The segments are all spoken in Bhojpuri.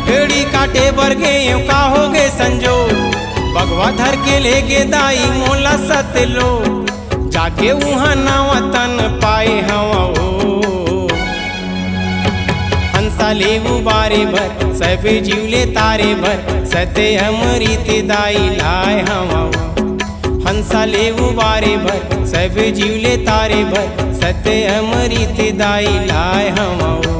लकड़ी काटे बरगे का हो गे संजो, बगवा धर के ले गे दाई मोला सतलो, जाके वहाँ नवा तन पाए हवा ओ। हंसा ले उबारे भर सब जीवले तारे भर, सते अमृत दाई लाए हवा ओ। हंसा ले उबारे भर सब जीवले तारे भर, सते अमृत दाई लाए हवा ओ।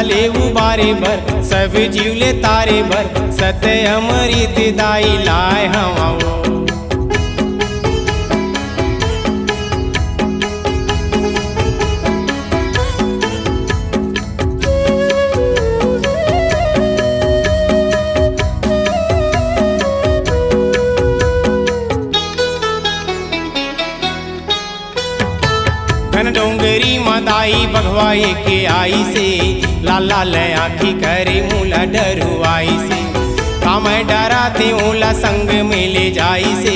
ले उबारे भर सब जीवले तारे भर, सते अमृत दाई लाए हवा ओ। घन डोंगरी मदाई बघवाए के आई से, लाला ले आखी करे मूला डरुआई से, काम डराते ओला संग में ले जाई से,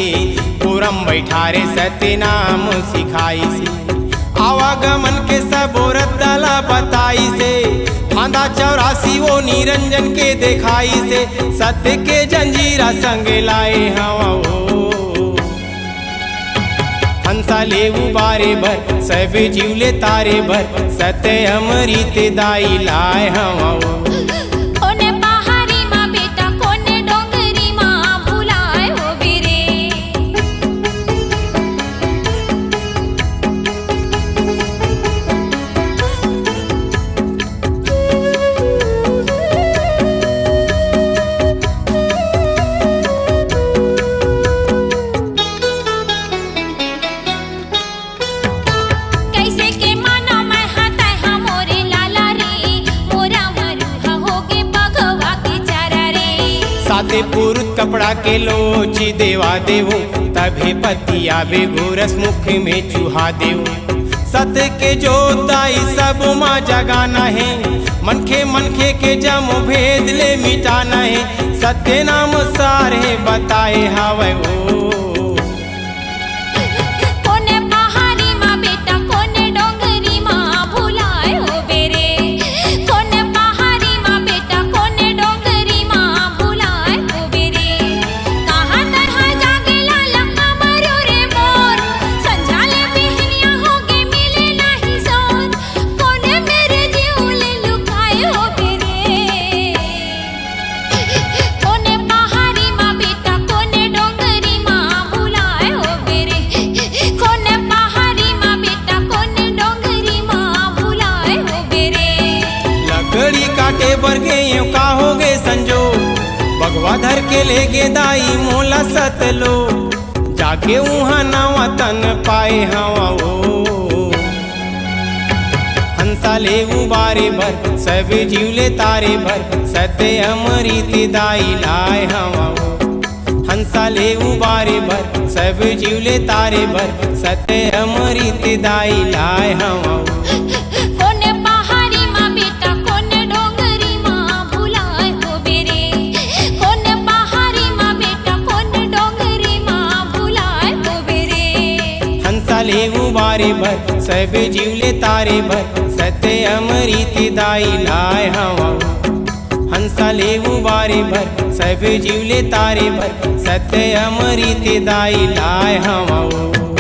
पूरम बैठारे सत्य नाम सिखाई से, आवागमन के सबोरत दला बताई से, फांदा 84 वो निरंजन के दिखाई से, सत्य के जंजीरा संग लाए हवा ओ। हंसा ले उबारे भर सब जीवले तारे भर, सते अमृत दाई लाए हवा ओ। कोने पहाड़ी माँ बेटा कोने डोंगरी माँ भुलाए हो बेरे। साते पुरुत कपड़ा के लोची देवा देवो, तभे पतिया बेगोरस मुख में चूहा देवो, सत के जोताई सब माँ जगाना है, मनखे मनखे के जम भेद ले मिटाना है, सत्य नाम सारे बताए हवा ओ। काटे बरगे का हो गे संजो, बगवा धर के ले गे दाई मोला सतलो, जाके वहाँ नवा तन पाए हवा ओ। हंसा ले उबारे भर सब जीवले तारे भर, सते अमृत दाई लाए हवा ओ। हंसा ले उबारे भर सब जीवले तारे भर, सते अमृत दाई लाए हवा ओ। ले उबारे भर सब जीवले तारे भर, सते अमृत दाई लाए हवा ओ। हंसा ले उबारे भर सब जीवले तारे भर, सते अमृत दाई लाए हवा ओ।